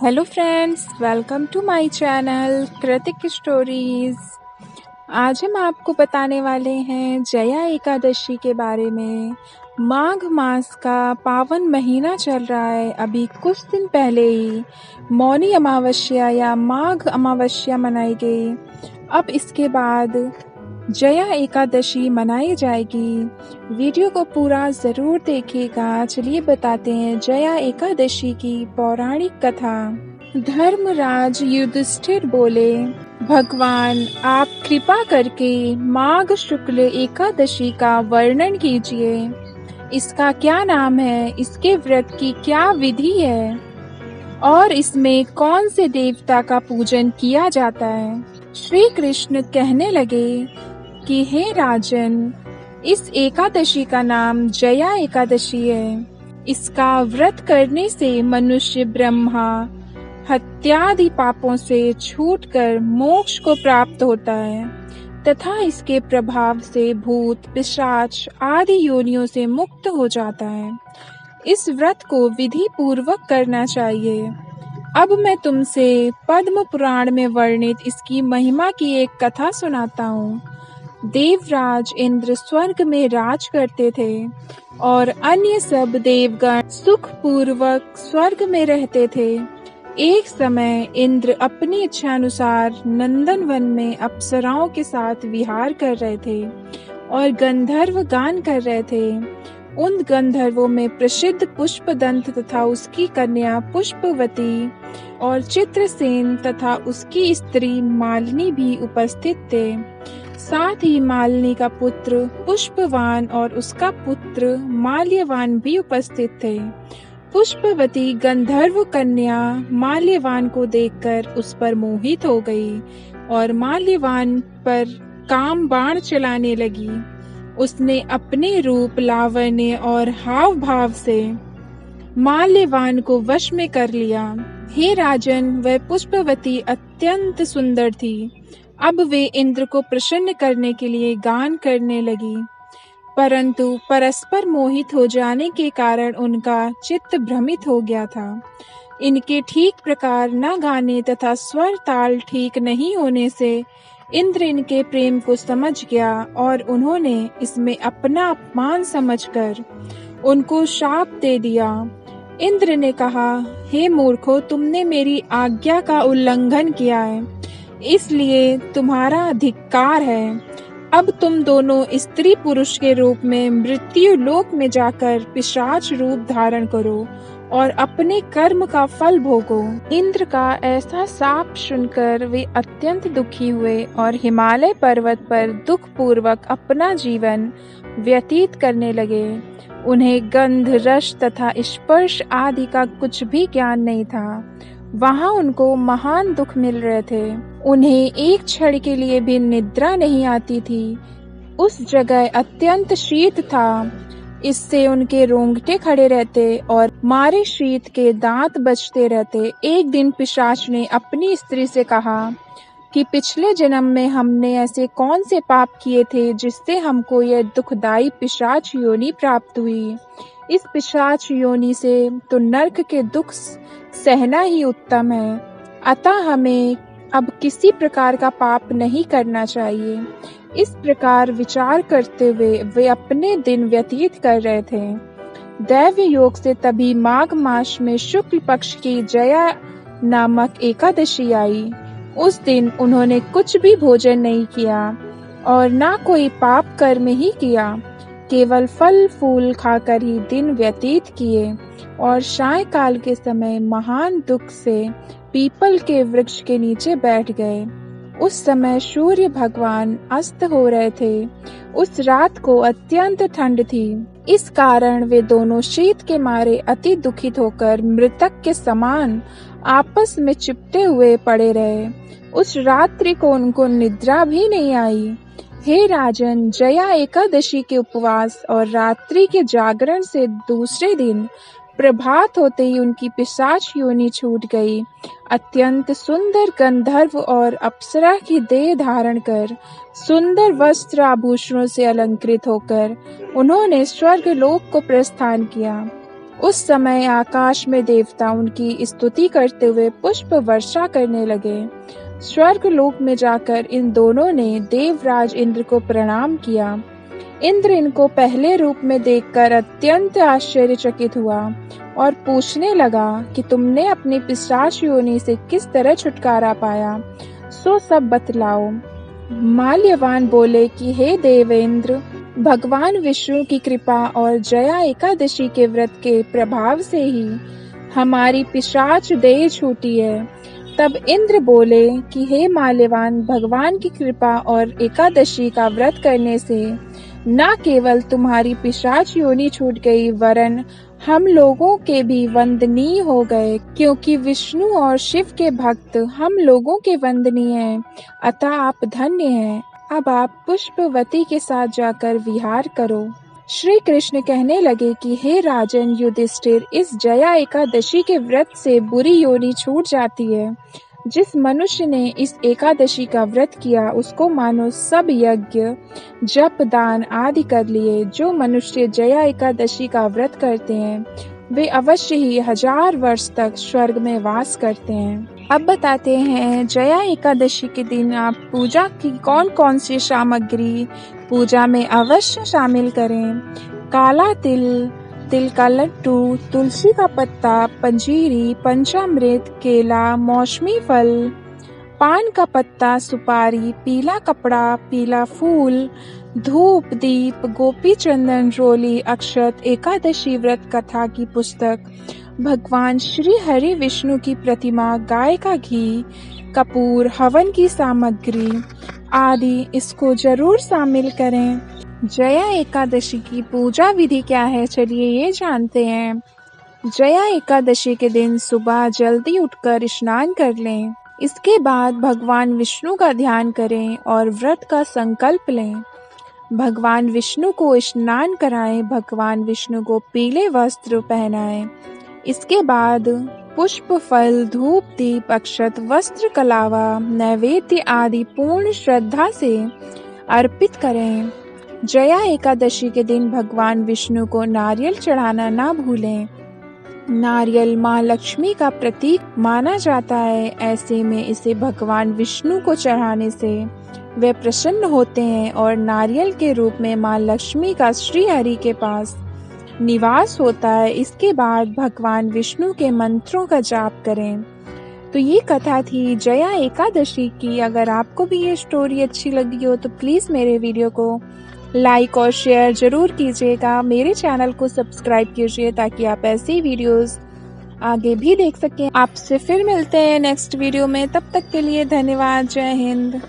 Hello friends, welcome to my channel Kritik stories. आज हम आपको बताने वाले हैं जया एकादशी के बारे में। माघ मास का पावन महीना चल रहा है। अभी कुछ दिन पहले ही मौनी अमावस्या या माघ अमावस्या मनाई गई। अब इसके बाद जया एकादशी मनाई जाएगी। वीडियो को पूरा जरूर देखिएगा। चलिए बताते हैं जया एकादशी की पौराणिक कथा। धर्मराज युधिष्ठिर बोले, भगवान आप कृपा करके माघ शुक्ल एकादशी का वर्णन कीजिए। इसका क्या नाम है, इसके व्रत की क्या विधि है और इसमें कौन से देवता का पूजन किया जाता है। श्री कृष्ण कहने लगे कि हे राजन, इस एकादशी का नाम जया एकादशी है। इसका व्रत करने से मनुष्य ब्रह्मा हत्यादि पापों से छूटकर मोक्ष को प्राप्त होता है तथा इसके प्रभाव से भूत पिशाच आदि योनियों से मुक्त हो जाता है। इस व्रत को विधि पूर्वक करना चाहिए। अब मैं तुमसे पद्म पुराण में वर्णित इसकी महिमा की एक कथा सुनाता हूँ। देवराज इंद्र स्वर्ग में राज करते थे और अन्य सब देवगण सुख पूर्वक स्वर्ग में रहते थे। एक समय इंद्र अपनी इच्छानुसार नंदन वन में अप्सराओं के साथ विहार कर रहे थे और गंधर्व गान कर रहे थे। उन गंधर्वों में प्रसिद्ध पुष्पदंत तथा उसकी कन्या पुष्पवती और चित्रसेन तथा उसकी स्त्री मालिनी भी उपस्थित थे। साथ ही मालिनी का पुत्र पुष्पवान और उसका पुत्र माल्यवान भी उपस्थित थे। पुष्पवती गंधर्व कन्या माल्यवान को देखकर उस पर मोहित हो गई और माल्यवान पर काम बाण चलाने लगी। उसने अपने रूप, लावण्य और हाव भाव से माल्यवान को वश में कर लिया। हे राजन, वह पुष्पवती अत्यंत सुंदर थी। अब वे इंद्र को प्रसन्न करने के लिए गान करने लगी, परंतु परस्पर मोहित हो जाने के कारण उनका चित्त भ्रमित हो गया था। इनके ठीक प्रकार न गाने तथा स्वर ताल ठीक नहीं होने से इंद्र इनके प्रेम को समझ गया और उन्होंने इसमें अपना अपमान समझकर उनको शाप दे दिया। इंद्र ने कहा, हे मूर्खों, तुमने मेरी आज्ञा का उल्लंघन किया है, इसलिए तुम्हारा धिक्कार है। अब तुम दोनों स्त्री पुरुष के रूप में मृत्यु लोक में जाकर पिशाच रूप धारण करो और अपने कर्म का फल भोगो। इंद्र का ऐसा शाप सुनकर वे अत्यंत दुखी हुए और हिमालय पर्वत पर दुख पूर्वक अपना जीवन व्यतीत करने लगे। उन्हें गंध, रस तथा स्पर्श आदि का कुछ भी ज्ञान नहीं था। वहां उनको महान दुख मिल रहे थे। उन्हें एक क्षण के लिए भी निद्रा नहीं आती थी। उस जगह अत्यंत शीत था, इससे उनके रोंगटे खड़े रहते और मारे शीत के दांत बजते रहते। एक दिन पिशाच ने अपनी स्त्री से कहा कि पिछले जन्म में हमने ऐसे कौन से पाप किए थे जिससे हमको यह दुखदाई पिशाच योनि प्राप्त हुई। इस पिशाच योनि से तो नरक के दुख सहना ही उत्तम है, अतः हमें अब किसी प्रकार का पाप नहीं करना चाहिए। इस प्रकार विचार करते हुए वे अपने दिन व्यतीत कर रहे थे। दैव योग से तभी माघ मास में शुक्ल पक्ष की जया नामक एकादशी आई। उस दिन उन्होंने कुछ भी भोजन नहीं किया और ना कोई पाप कर्म ही किया, केवल फल फूल खाकर ही दिन व्यतीत किए और सायंकाल के समय महान दुख से पीपल के वृक्ष के नीचे बैठ गए। उस समय सूर्य भगवान अस्त हो रहे थे। उस रात को अत्यंत ठंड थी, इस कारण वे दोनों शीत के मारे अति दुखित होकर मृतक के समान आपस में चिपटे हुए पड़े रहे। उस रात्रि को उनको निद्रा भी नहीं आई। हे राजन, जया एकादशी के उपवास और रात्रि के जागरण से दूसरे दिन प्रभात होते ही उनकी पिशाच योनि छूट गई। अत्यंत सुंदर गंधर्व और अप्सरा की देह धारण कर सुंदर वस्त्र आभूषणों से अलंकृत होकर उन्होंने स्वर्ग लोक को प्रस्थान किया। उस समय आकाश में देवता उनकी स्तुति करते हुए पुष्प वर्षा करने लगे। स्वर्ग लोक में जाकर इन दोनों ने देवराज इंद्र को प्रणाम किया। इंद्र इनको पहले रूप में देखकर अत्यंत आश्चर्यचकित हुआ और पूछने लगा कि तुमने अपनी पिशाच योनि से किस तरह छुटकारा पाया, सो सब बतलाओ। माल्यवान बोले कि हे देवेंद्र, भगवान विष्णु की कृपा और जया एकादशी के व्रत के प्रभाव से ही हमारी पिशाच देह छूटी है। तब इंद्र बोले कि हे माल्यवान, भगवान की कृपा और एकादशी का व्रत करने से न केवल तुम्हारी पिशाच योनि छूट गई, वरन हम लोगों के भी वंदनीय हो गए, क्योंकि विष्णु और शिव के भक्त हम लोगों के वंदनीय हैं, अतः आप धन्य हैं। अब आप पुष्पवती के साथ जाकर विहार करो। श्री कृष्ण कहने लगे कि हे राजन युधिष्ठिर, इस जया एकादशी के व्रत से बुरी योनि छूट जाती है। जिस मनुष्य ने इस एकादशी का व्रत किया उसको मानो सब यज्ञ, जप, दान आदि कर लिए। जो मनुष्य जया एकादशी का व्रत करते हैं वे अवश्य ही 1000 वर्ष तक स्वर्ग में वास करते हैं। अब बताते हैं जया एकादशी के दिन आप पूजा की कौन कौन सी सामग्री पूजा में अवश्य शामिल करें। काला तिल, तिल का लड्डू, तुलसी का पत्ता, पंजीरी, पंचामृत, केला, मौसमी फल, पान का पत्ता, सुपारी, पीला कपड़ा, पीला फूल, धूप, दीप, गोपी चंदन, रोली, अक्षत, एकादशी व्रत कथा की पुस्तक, भगवान श्री हरि विष्णु की प्रतिमा, गाय का घी, कपूर, हवन की सामग्री आदि इसको जरूर शामिल करें। जया एकादशी की पूजा विधि क्या है, चलिए ये जानते हैं। जया एकादशी के दिन सुबह जल्दी उठकर स्नान कर लें। इसके बाद भगवान विष्णु का ध्यान करें और व्रत का संकल्प लें। भगवान विष्णु को स्नान कराएं, भगवान विष्णु को पीले वस्त्र पहनाएं। इसके बाद पुष्प, फल, धूप, दीप, अक्षत, वस्त्र, कलावा, नैवेद्य आदि पूर्ण श्रद्धा से अर्पित करें। जया एकादशी के दिन भगवान विष्णु को नारियल चढ़ाना ना भूलें। नारियल माँ लक्ष्मी का प्रतीक माना जाता है, ऐसे में इसे भगवान विष्णु को चढ़ाने से वे प्रसन्न होते हैं और नारियल के रूप में माँ लक्ष्मी का श्री हरि के पास निवास होता है। इसके बाद भगवान विष्णु के मंत्रों का जाप करें। तो ये कथा थी जया एकादशी की। अगर आपको भी ये स्टोरी अच्छी लगी हो तो प्लीज़ मेरे वीडियो को लाइक और शेयर जरूर कीजिएगा। मेरे चैनल को सब्सक्राइब कीजिए ताकि आप ऐसी वीडियोस आगे भी देख सकें। आपसे फिर मिलते हैं नेक्स्ट वीडियो में, तब तक के लिए धन्यवाद। जय हिंद।